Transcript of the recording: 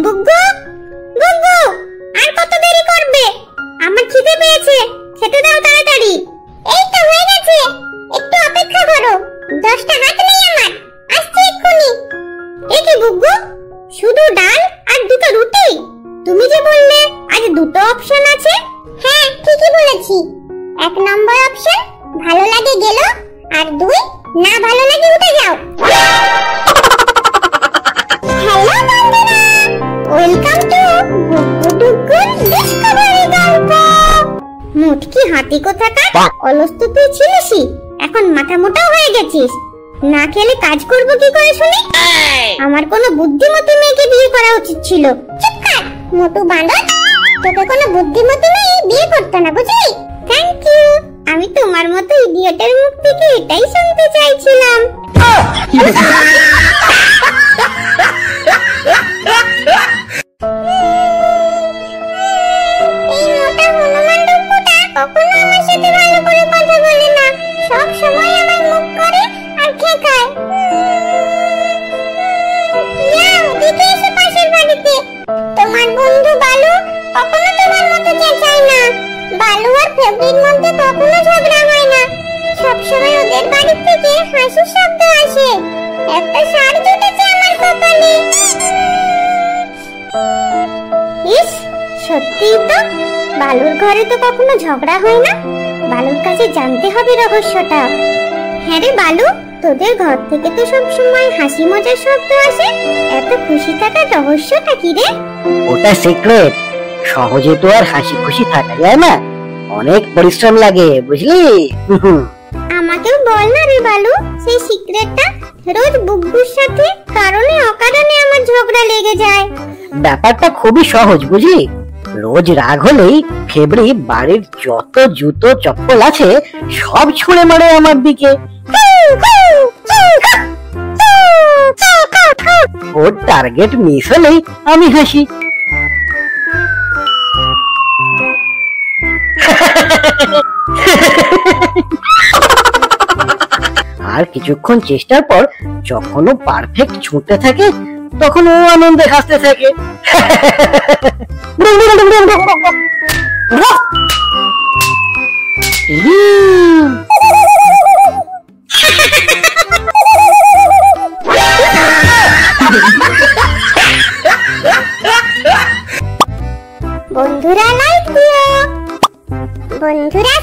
গুগ্গু, গুগ্গু, আর কত দেরি করবে? আমার খিদে পেয়েছে, খেতে দাও তাড়াতাড়ি। এই তো হয়ে গেছে, একটু অপেক্ষা করো। 10টা হাত নেই আমার, আসছে এক্ষুনি। এ কি গুগ্গু, শুধু ডাল আর দুটো রুটি? তুমি যে বললে আজ দুটো অপশন আছে। হ্যাঁ, ঠিকই বলেছি। 1 নম্বর অপশন ভালো লাগে গেল, আর 2 না ভালো লাগে উঠে যাও। হ্যালো বন্ধুরা, ওয়েলকাম টু গুগ্গুর ডিসকভারি গল্প। মুটকি হাতি কোথাকার, অলস তো তুই ছিলিসই, এখন মাথা মোটা হয়ে গেছিস। না খেলে কাজ করব কি করে শুনি? আমার কোনো বুদ্ধিমতী মেয়েকে বিয়ে করা উচিত ছিল। চুপ কর মোটু বাঁদর, তোকে কোনো বুদ্ধিমতী মেয়ে বিয়ে করতে না, বুঝলি? থ্যাংক ইউ, আমি তোমার মতো ইডিয়েটের মুখ থেকে এটাই শুনতে চাইছিলাম। এই মোটা হনুমান ডুকুটা কখনো আমার সাথে ভালো করে কথা বলে না, সব সময় আমার মুখ করে আর খেকায়। যাও দেখে এসো পাশের বাড়িতে। তোমার বন্ধু বালু কখনো তোমার মতো চেঁচায় না। বালু আর ফেব্রির মধ্যে কখনো ঝগড়া হয় না, সবসময় ওদের বাড়ি থেকে হাসির শব্দ আসে। একটা ষাঁড় জুটেছে আমার কপালে। ইস, সত্যিই তো, বালুর ঘরে তো কখনো ঝগড়া হয় না। বালুর কাছে জানতে হবে রহস্যটা। হ্যাঁ রে বালু, তোদের ঘর থেকে তো সব সময় হাসি মজার শব্দ আসে, এত খুশি থাকার রহস্যটা কি রে? ওটা সিক্রেট, সহজে তো আর হাসি খুশি থাকা যায় না, অনেক পরিশ্রম লাগে, বুঝলি? আমাকেও বল না রে বালু সেই সিক্রেটটা। রোজ বুগ্গুর সাথে কারণে অকারণে আমার ঝগড়া লেগে যায়। ব্যাপারটা খুবই সহজ, বুঝলি? রোজ রাগ হলেই ফেব্রি বাড়ির যত জুতো চপ্পল আছে সব ছুঁড়ে মারে আমার দিকে। ওর টার্গেট মিস হলেই আমি হাসি। আর কিছুক্ষণ চেষ্টার পর যখন ও পারফেক্ট ছুঁতে থাকে তখন ও আনন্দে হাসতে থাকে। বন্ধুরা লাইক দিও, বন্ধুরা